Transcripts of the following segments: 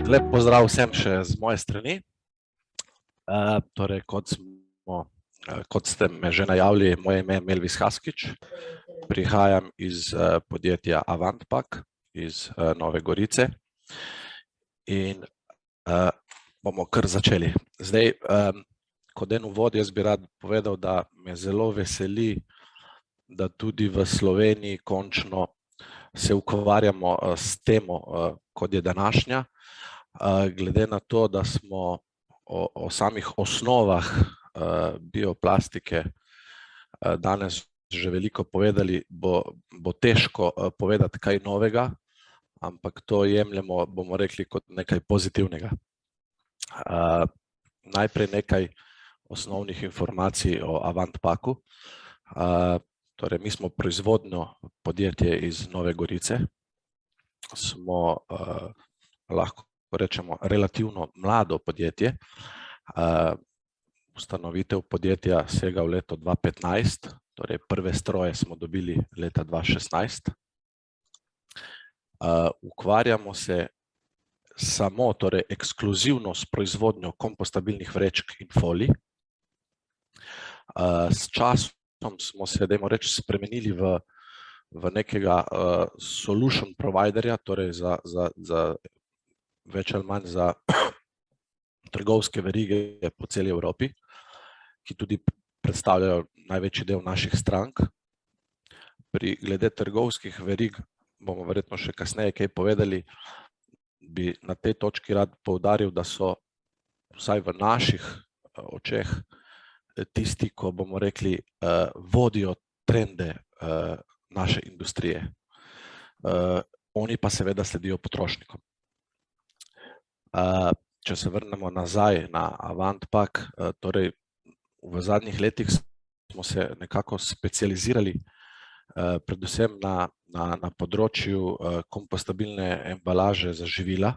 Lep pozdrav vsem še z moje strani. Torej, kot ste me že najavili, moje ime je Melvis Haskič. Prihajam iz podjetja Avantpak iz Nove Gorice in bomo kar začeli. Zdaj, kot en uvod, jaz bi rad povedal, da me zelo veseli, da tudi v Sloveniji končno se ukvarjamo s temo, kot je današnja. Glede na to, da smo o samih osnovah bioplastike danes že veliko povedali, bo težko povedati kaj novega, ampak to jemljemo, bomo rekli, kot nekaj pozitivnega. Najprej nekaj osnovnih informacij o Avantpaku. Torej, mi smo proizvodno podjetje iz Nove Gorice. Smo, lahko rečemo, relativno mlado podjetje. Ustanovitev podjetja sega v leto 2015, torej prve stroje smo dobili leta 2016. Ukvarjamo se samo, torej ekskluzivno s proizvodnjo kompostabilnih vrečk in folij. S časom smo se, dajmo reči, spremenili v nekega solution providerja, torej za več ali manj za trgovske verige po celi Evropi, ki tudi predstavljajo največji del naših strank. Glede trgovskih verig bomo verjetno še kasneje kaj povedali, bi na tej točki rad poudaril, da so vsaj v naših očeh tisti, ko bomo rekli, vodijo trende naše industrije. Oni pa seveda sledijo potrošnikom. Če se vrnemo nazaj na Avantpak, torej v zadnjih letih smo se nekako specializirali predvsem na področju kompostabilne embalaže za živila.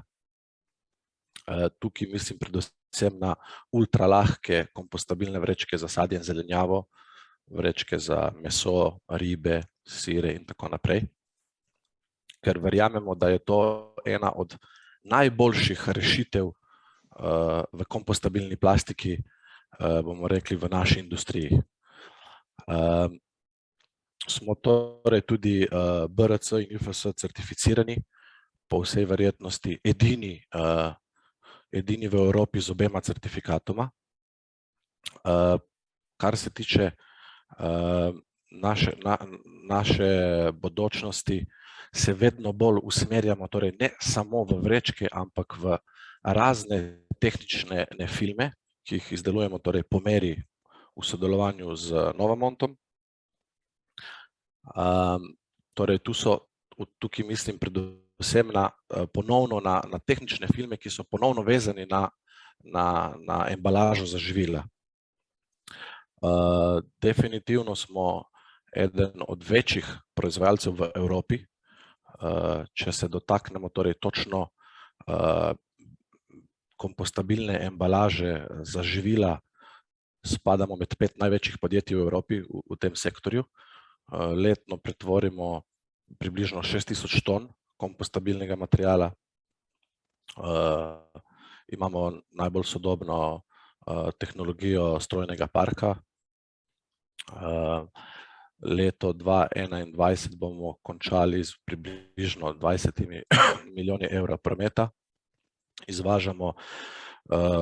Tukaj mislim predvsem na ultralahke kompostabilne vrečke za sadje in zelenjavo, vrečke za meso, ribe, sire in tako naprej. Ker verjamemo, da je to ena od najboljših rešitev v kompostabilni plastiki, bomo rekli, v naši industriji. Smo torej tudi BRC in IFS certificirani, po vsej verjetnosti edini v Evropi z obema certifikatoma. Kar se tiče naše bodočnosti, se vedno bolj usmerjamo, torej ne samo v vrečke, ampak v razne tehnične filme, ki jih izdelujemo torej po meri v sodelovanju z Novamontom. Torej tukaj mislim predvsem ponovno na tehnične filme, ki so ponovno vezani na embalažo za živila. Definitivno smo eden od večjih proizvajalcev v Evropi. Če se dotaknemo torej točno kompostabilne embalaže za živila, spadamo med 5 največjih podjetij v Evropi v tem sektorju. Letno pretvorimo približno 6000 ton kompostabilnega materiala. Imamo najbolj sodobno tehnologijo strojnega parka. Leto 2021 bomo končali z približno 20 milijoni evrov prometa. Izvažamo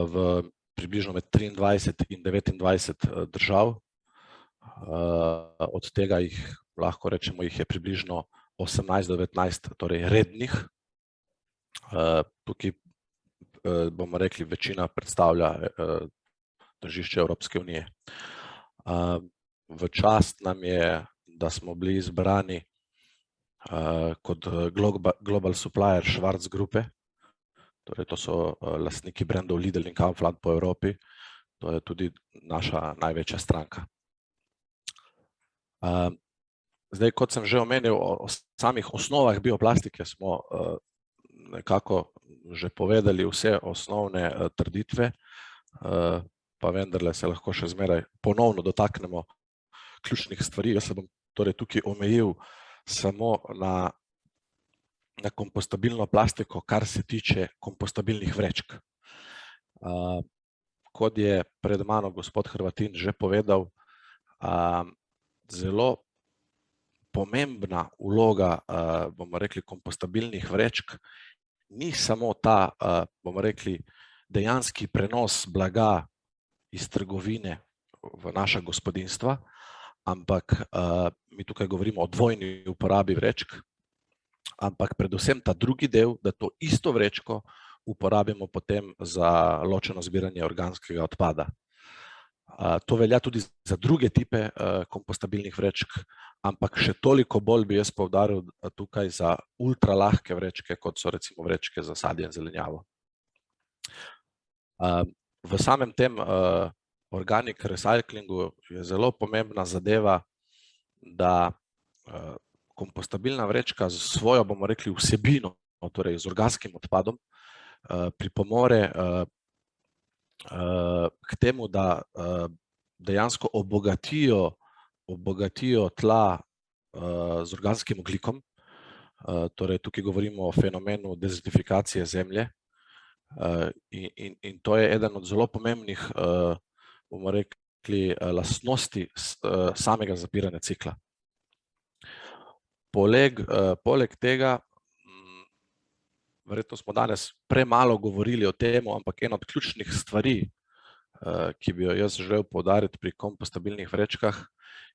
v približno med 23 in 29 držav. Od tega lahko rečemo, jih je približno 18-19 torej rednih. Tukaj bomo rekli, večina predstavlja tržišče Evropske unije. V čast nam je, da smo bili izbrani kot Global Supplier Schwarz Gruppe. Torej, to so lastniki brandov Lidl in Kaufland po Evropi. To je tudi naša največja stranka. Zdaj, kot sem že omenil, o samih osnovah bioplastike smo nekako že povedali vse osnovne trditve, pa vendarle se lahko še zmeraj ponovno dotaknemo ključnih stvari. Jaz se bom torej tukaj omejil samo na kompostabilno plastiko, kar se tiče kompostabilnih vrečk. Kot je pred mano gospod Hrvatin že povedal, zelo pomembna vloga, bomo rekli, kompostabilnih vrečk ni samo ta, bomo rekli, dejanski prenos blaga iz trgovine v naša gospodinjstva, ampak mi tukaj govorimo o dvojni uporabi vrečk, ampak predvsem ta drugi del, da to isto vrečko uporabimo potem za ločeno zbiranje organskega odpada. To velja tudi za druge tipe kompostabilnih vrečk, ampak še toliko bolj bi jaz poudaril tukaj za ultralahke vrečke, kot so recimo vrečke za sadje in zelenjavo. V samem tem organic recyclingu je zelo pomembna zadeva, da kompostabilna vrečka z svojo, bomo rekli, vsebino, torej z organskim odpadom, pripomore k temu, da dejansko obogatijo tla z organskim ogljikom. Torej, tukaj govorimo o fenomenu dezertifikacije zemlje in to je eden od zelo pomembnih, bomo rekli, lastnosti samega zapiranja cikla. Poleg tega, verjetno smo danes premalo govorili o tem, ampak ena od ključnih stvari, ki bi jo jaz želel poudariti pri kompostabilnih vrečkah,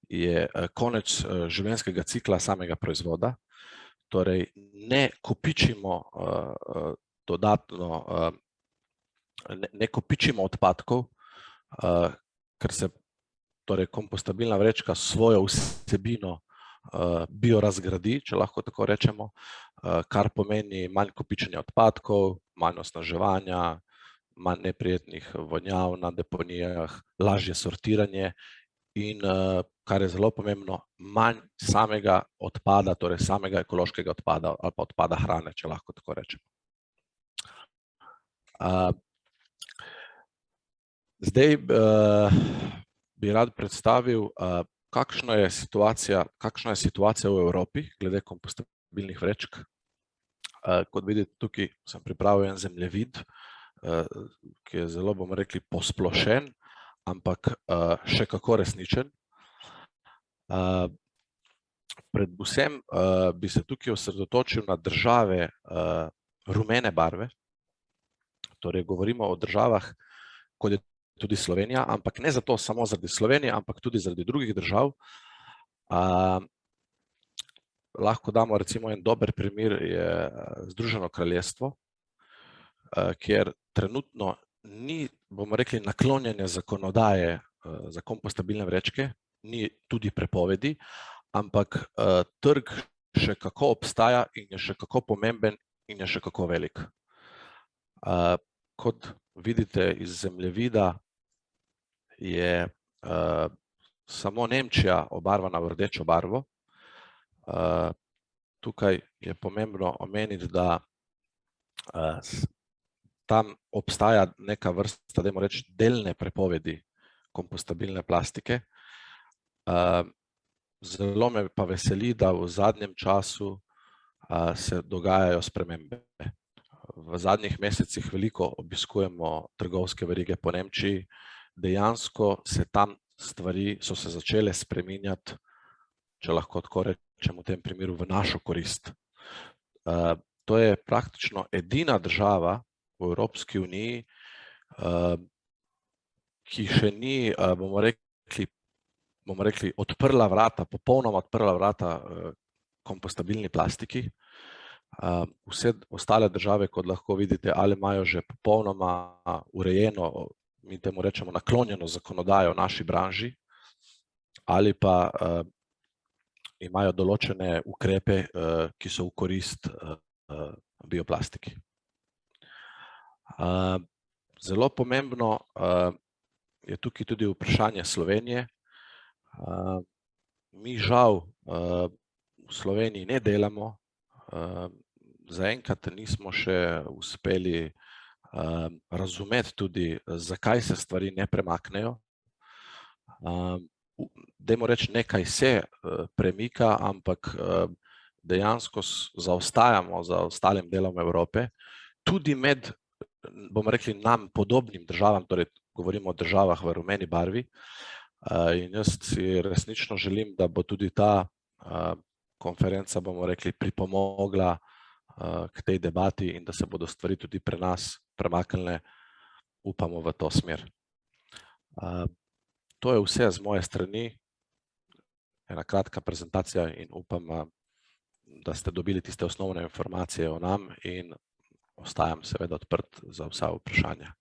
je konec življenjskega cikla samega proizvoda. Torej, ne kopičimo dodatno, ne kopičimo odpadkov, ker se torej kompostabilna vrečka s svojo vsebino biorazgradi, če lahko tako rečemo, kar pomeni manj kopičenja odpadkov, manj osnaževanja, manj neprijetnih vonjav na deponijah, lažje sortiranje in, kar je zelo pomembno, manj samega odpada, torej samega ekološkega odpada ali pa odpada hrane, če lahko tako rečemo. Zdaj bi rad predstavil, kakšna je situacija v Evropi glede kompostabilnih vrečk. Kot vidite, tukaj sem pripravil en zemljevid, ki je zelo, bomo rekli, posplošen, ampak še kako resničen. Predvsem bi se tukaj osredotočil na države rumene barve, torej govorimo o državah, kot je tudi Slovenija, ampak ne zato samo zaradi Slovenije, ampak tudi zaradi drugih držav. Lahko damo recimo en dober primer, je Združeno kraljestvo, kjer trenutno ni, bomo rekli, naklonjene zakonodaje za kompostabilne vrečke, ni tudi prepovedi, ampak trg še kako obstaja in je še kako pomemben in je še kako velik. Kot vidite iz zemljevida, je samo Nemčija obarvana v rdečo barvo. Tukaj je pomembno omeniti, da tam obstaja neka vrsta, dajmo reči, delne prepovedi kompostabilne plastike. Zelo me pa veseli, da v zadnjem času se dogajajo spremembe. V zadnjih mesecih veliko obiskujemo trgovske verige po Nemčiji. Dejansko se tam stvari so se začele spreminjati, če lahko tako rečem v tem primeru, v našo korist. To je praktično edina država v Evropski uniji, ki še ni, bomo rekli, odprla vrata, popolnoma odprla vrata kompostabilni plastiki. Vse ostale države, kot lahko vidite, ali imajo že popolnoma urejeno, mi temu rečemo naklonjeno zakonodajo v naši branži, ali pa imajo določene ukrepe, ki so v korist bioplastiki. Zelo pomembno je tukaj tudi vprašanje Slovenije. Mi žal v Sloveniji ne delamo, zaenkrat nismo še uspeli razumeti tudi, zakaj se stvari ne premaknejo. Dajmo reči, nekaj se premika, ampak dejansko zaostajamo za ostalim delom Evrope, tudi med, bomo rekli, nam podobnim državam, torej govorimo o državah v rumeni barvi. In jaz si resnično želim, da bo tudi ta konferenca, bomo rekli, pripomogla k tej debati in da se bodo stvari tudi pri nas premaknile, upamo, v to smer. To je vse z moje strani, ena kratka prezentacija in upam, da ste dobili tiste osnovne informacije o nam in ostajam seveda odprt za vsa vprašanja.